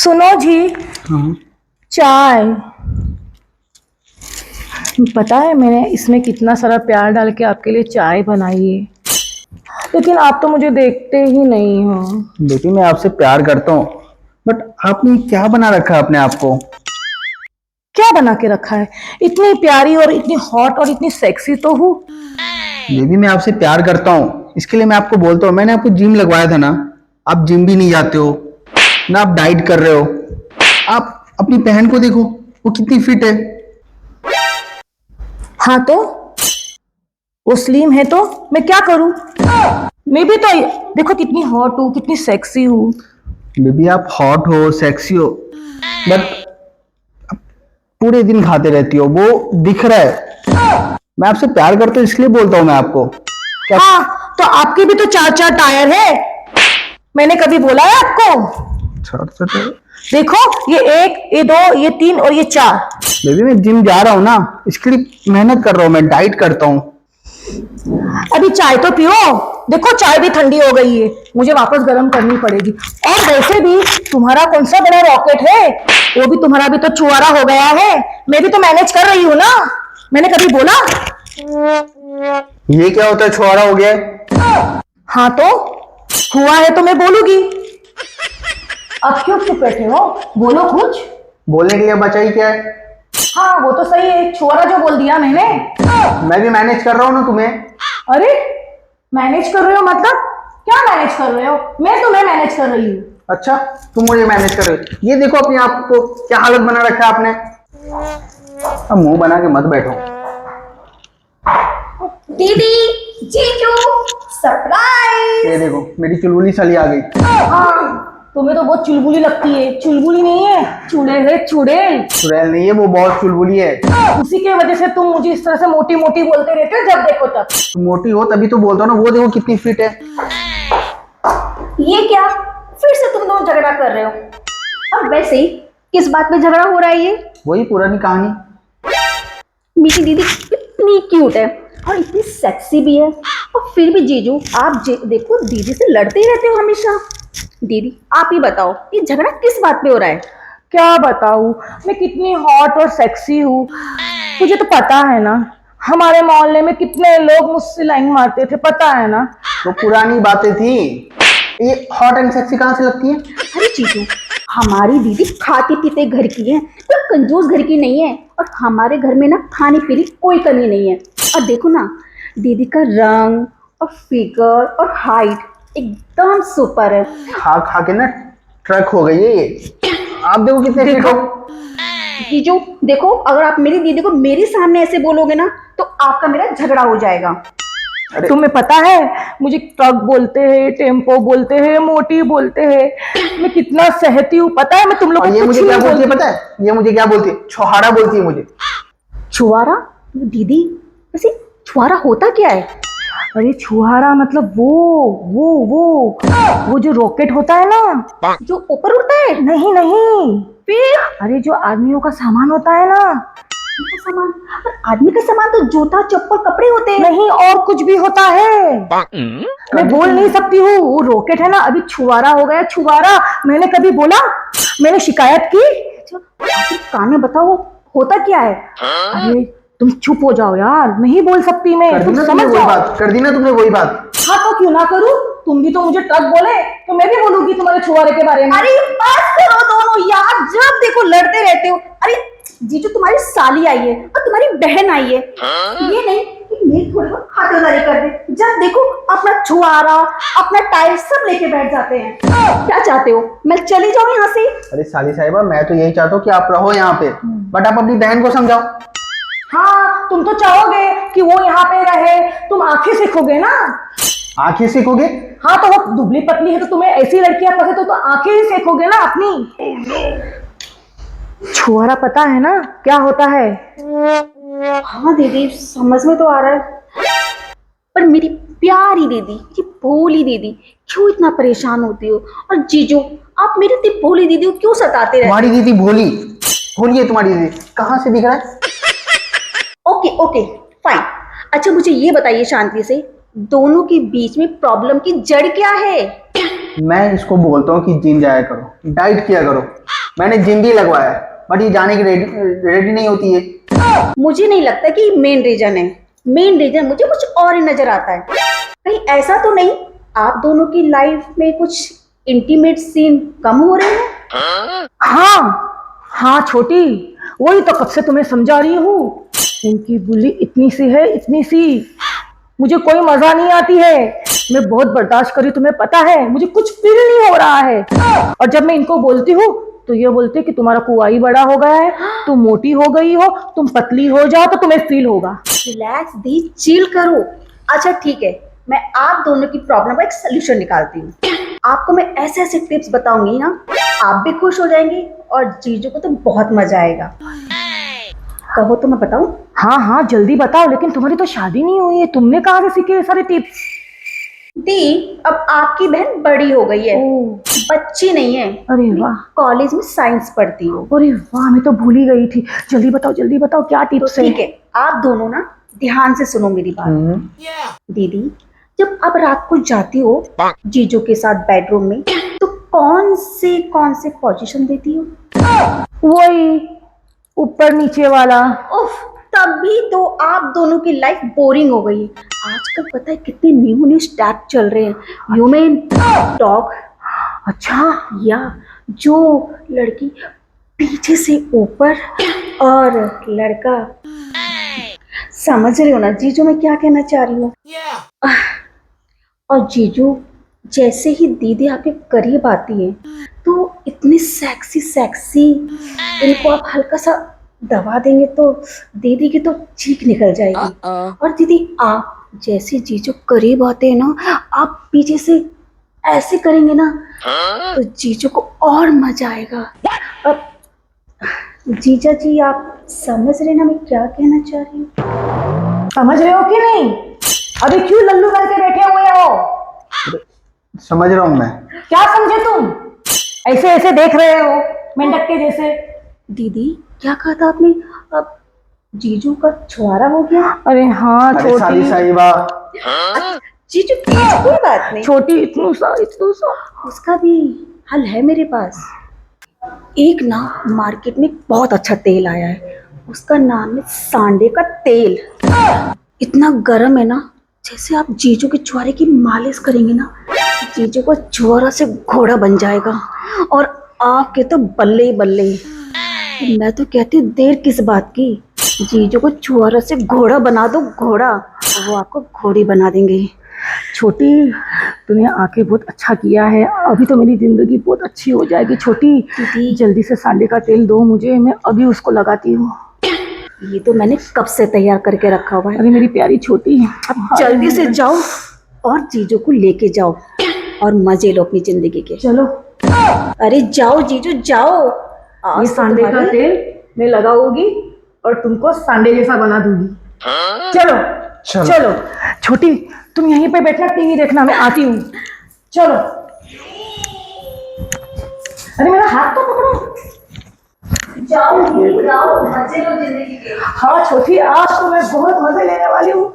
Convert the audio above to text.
सुनो जी। हाँ। चाय। पता है मैंने इसमें कितना सारा प्यार डाल के आपके लिए चाय बनाई है, लेकिन आप तो मुझे देखते ही नहीं हो। बेटी मैं आपसे प्यार करता हूँ, बट आपने क्या बना रखा है अपने आप को? क्या बना के रखा है? इतनी प्यारी और इतनी हॉट और इतनी सेक्सी तो हूँ। बेबी मैं आपसे प्यार करता हूँ, इसके लिए मैं आपको बोलता हूँ। मैंने आपको जिम लगवाया था ना, आप जिम भी नहीं जाते हो ना, आप डाइट कर रहे हो। आप अपनी बहन को देखो, वो कितनी फिट है। हाँ तो वो स्लिम है तो मैं क्या करूँ? मैं भी तो देखो कितनी हॉट हूँ, कितनी सेक्सी हूँ। बेबी आप हॉट हो, सेक्सी हो, बट पूरे दिन खाते रहती हो, वो दिख रहा है। मैं आपसे प्यार करता हूँ इसलिए बोलता हूँ मैं आपको। क्या? हाँ तो आपके भी तो चार चार टायर है, मैंने कभी बोला है आपको? देखो, ये एक, ये दो, ये तीन और ये चार। बेबी मैं जिम जा रहा हूँ ना, इसके लिए मेहनत कर रहा हूँ, मैं डाइट करता हूँ। अभी चाय तो पियो। देखो चाय भी ठंडी हो गई है, मुझे वापस गर्म करनी पड़ेगी। और वैसे भी तुम्हारा कौन सा बड़ा रॉकेट है, वो भी तुम्हारा भी तो छुआरा हो गया है। मैं भी तो मैनेज कर रही हूँ ना, मैंने कभी बोला? ये क्या होता है, छुआरा हो गया है? हाँ तो हुआ है तो मैं बोलूंगी। अब क्यों चुप बैठे हो, बोलो कुछ। बोलने के लिए बचा ही क्या है? हाँ वो तो सही है, छुआरा जो बोल दिया मैंने। मैं भी मैनेज कर रहा हूँ ना तुम्हें। अरे मैनेज कर रहे हो मतलब? क्या मैनेज कर रहे हो? मैं तुम्हें मैनेज कर रही हूँ। अच्छा, तुम मुझे मैनेज कर रहे हो? ये देखो अपने आप को क्या हालत बना रखा है आपने। अब मुंह बना के मत बैठो। दीदी, जीजू, सरप्राइज। ये देखो मेरी चुलबुली साली आ गई। हाँ तुम्हें तो बहुत चुलबुली लगती है। चुलबुली नहीं है, चुड़ैल है, चुड़ैल। चुड़ैल नहीं है, वो बहुत चुलबुली है। उसी के वजह से तुम मुझे इस तरह से मोटी मोटी बोलते रहते हो जब देखो तब। तुम मोटी हो तभी तो बोलता हूँ ना, वो देखो कितनी फिट है। ये क्या, फिर से तुम दोनों झगड़ा कर रहे हो? और वैसे ही किस बात पे झगड़ा हो रहा है ये? वही पुरानी कहानी। मेरी दीदी इतनी क्यूट है और इतनी सेक्सी भी है, और फिर भी जीजू आप देखो दीदी से लड़ते ही रहते हो हमेशा। दीदी आप ही बताओ, ये झगड़ा किस बात पे हो रहा है? क्या बताऊँ मैं कितनी हॉट और सेक्सी हूँ, मुझे तो पता है ना। हमारे मोहल्ले में कितने लोग मुझसे लाइन मारते थे, पता है ना। वो पुरानी बातें थी, ये हॉट एंड सेक्सी कहाँ से लगती है? अरे जीजू, हमारी दीदी खाती पीते घर की है, कोई कंजूस घर की नहीं है। और हमारे घर में ना खाने पीने की कोई कमी नहीं है। और देखो ना, दीदी का रंग और फिगर और हाइट एकदम सुपर है। खा खा के ना ट्रक हो गई है ये। आप देखो कितने फिट हो। जीजू देखो, अगर आप मेरी दीदी को मेरे सामने ऐसे बोलोगे ना तो आपका मेरा झगड़ा हो जाएगा। तुम्हें पता है मुझे ट्रक बोलते हैं, टेम्पो बोलते हैं, मोटी बोलते हैं, मैं कितना सहती हूँ पता है। मैं तुम लोग और को ये कुछ मुझे नहीं क्या बोलती है बोलती। पता है? ये मुझे क्या बोलती है? छुहारा बोलती है मुझे। छुआरा? दीदी वैसे छुआरा होता क्या है? अरे छुहारा मतलब वो जो रॉकेट होता है ना, जो ऊपर उड़ता है? नहीं नहीं, फिर अरे जो आदमियों का सामान होता है ना। आदमी का सामान? और आदमी का सामान तो जूता चप्पल कपड़े होते हैं। नहीं और कुछ भी होता है, मैं बोल नहीं सकती हूँ। वो रॉकेट है ना, अभी छुआरा हो गया छुआरा। मैंने कभी बोला? मैंने शिकायत की? कान में बताओ होता क्या है? अरे तुम चुप हो जाओ यार, नहीं बोल सकती मैं, कर दी तुम ना समझ तुमने वही जाओ। बात, कर दी ना तुमने वही बात। हाँ तो क्यों ना करूँ, तुम भी तो मुझे ट्रक बोले तो मैं भी बोलूंगी तुम्हारे छुआरे के बारे में। अरे बस करो दोनों यार, जब देखो लड़ते रहते हो। अरे जीजू तुम्हारी साली आई है और तुम्हारी बहन आई है, ये नहीं कि मैं थोड़ी बहुत खातिरदारी कर दे। जब देखो अपना छुआरा अपना टायर सब लेके बैठ जाते हैं। क्या चाहते हो, मैं चली जाऊं यहाँ से? अरे साली साहिबा, मैं तो यही चाहता हूँ कि आप रहो यहाँ पे, बट आप अपनी बहन को समझाओ। हाँ तुम तो चाहोगे कि वो यहाँ पे रहे, तुम आंखें सेकोगे ना। आंखें सीखोगे? हाँ तो वो दुबली पतली है तो तुम्हें ऐसी लड़कियां पसंद तो आंखें ही सेकोगे ना अपनी। छुआरा पता है ना क्या होता है? हाँ दीदी समझ में तो आ रहा है, पर मेरी प्यारी दीदी, ये भोली दीदी क्यों इतना परेशान होती हो? और जीजू आप मेरी इतनी भोली दीदी को क्यों सताते रहते? तुम्हारी दीदी भोली? भोली है तुम्हारी दीदी? कहाँ से दिख रहा है? Okay okay fine. अच्छा मुझे ये बताइए शांति से, दोनों के बीच में प्रॉब्लम की जड़ क्या है? मैं इसको बोलता हूँ कि जिम जाया करो, डाइट किया करो। मैंने जिम भी लगवाया है, बट ये जाने की रेडी नहीं होती है। मुझे नहीं लगता कि मेन रीजन है। मेन रीजन मुझे कुछ और ही नजर आता है। कहीं ऐसा तो नहीं आप दोनों की लाइफ में कुछ इंटीमेट सीन कम हो रहे हैं? हाँ हाँ छोटी, वही तो कब से तुम्हें समझा रही हूँ। इनकी बुली इतनी सी है, इतनी सी। मुझे कोई मजा नहीं आती है। मैं बहुत बर्दाश्त करी, तुम्हें पता है। मुझे कुछ फील नहीं हो रहा है। और जब मैं इनको बोलती हूँ तो ये बोलते कि तुम्हारा कुआ ही बड़ा हो गया है, तुम मोटी हो गई हो, तुम पतली हो जाओ तो तुम्हें फील होगा। रिलैक्स दी, चिल करो। अच्छा ठीक है, मैं आप दोनों की प्रॉब्लम का एक सोल्यूशन निकालती हूँ। आपको मैं ऐसे ऐसे टिप्स बताऊंगी ना, आप भी खुश हो जाएंगे और जीजू को तो बहुत मजा आएगा। कहो तो मैं बताऊं? हाँ हाँ जल्दी बताओ, लेकिन तुम्हारी तो शादी नहीं हुई है, तुमने कहाँ से सीखे ये सारे टिप्स? दी, अब आपकी बहन बड़ी हो गई है, ओह, बच्ची नहीं है। अरे वाह, कॉलेज में साइंस पढ़ती हो। अरे वाह, मैं तो भूल ही गई थी। जल्दी बताओ क्या तो टिप्स है? ठीक है, आप दोनों ना ध्यान से सुनो मेरी बात। दीदी, जब आप रात को जाती हो जीजू के साथ बेडरूम में, तो कौन से पोजीशन देती हो? वही ऊपर नीचे वाला। उफ, तभी तो आप दोनों की लाइफ बोरिंग हो गई है। आजकल पता है कितने न्यू स्टैप चल रहे हैं, ह्यूमन टॉक। अच्छा, या जो लड़की पीछे से ऊपर और लड़का, समझ रहे हो ना जीजू मैं क्या कहना चाह रही हूँ? और जीजू जैसे ही दीदी आपके करीब आती है तो इतनी सेक्सी सेक्सी, इनको आप हल्का सा दबा देंगे तो दीदी की तो चीख निकल जाएगी। और दीदी आप जैसे जीजू करीब आते हैं ना, आप पीछे से ऐसे करेंगे ना तो जीजू को और मजा आएगा। अब जीजा जी आप समझ रहे ना मैं क्या कहना चाह रही हूँ? समझ रहे हो कि नहीं? अभी क्यों लल्लू बन के बैठे हुए हो? समझ रहा हूँ मैं। क्या समझे तुम? ऐसे ऐसे देख रहे हो मेंढक के जैसे। दीदी क्या कहा था आपने? अब जीजू का छुआरा हो गया? अरे हाँ अरे साली छोटी, साहिबा, जीजू प्लीज, कोई बात नहीं, छोटी इतनू सा। उसका भी हल है मेरे पास। एक ना मार्केट में बहुत अच्छा तेल आया है, उसका नाम है सांडे का तेल। इतना गर्म है ना, जैसे आप जीजू के छुआरे की मालिश करेंगे ना, जीजू को छुआरा से घोड़ा बन जाएगा और आपके तो बल्ले ही बल्ले। मैं तो कहती हूँ देर किस बात की, जीजू को छुआरा से घोड़ा बना दो, घोड़ा, वो आपको घोड़ी बना देंगे। छोटी, तूने आके बहुत अच्छा किया है। अभी तो मेरी जिंदगी बहुत अच्छी हो जाएगी। छोटी, दीदी जल्दी से सांडे का तेल दो मुझे, मैं अभी उसको लगाती हूँ। ये तो मैंने कब से तैयार करके रखा हुआ है। अरे मेरी प्यारी छोटी, अब जल्दी से जाओ और जीजू को लेके जाओ और मजे लो अपनी जिंदगी के। चलो। अरे जाओ जीजू जाओ। ये सांडे का तेल मैं लगाऊंगी और तुमको सांडे जैसा बना दूंगी। चलो चलो। चलो छोटी, तुम यहीं पे बैठना, टीवी देखना, मैं आती हूँ। चलो। अरे मेरा हाथ तो पकड़ो। जाओ जाओ, मजे लो जिंदगी के। हाँ छोटी, आज तो मैं बहुत मजे लेने वाली हूँ।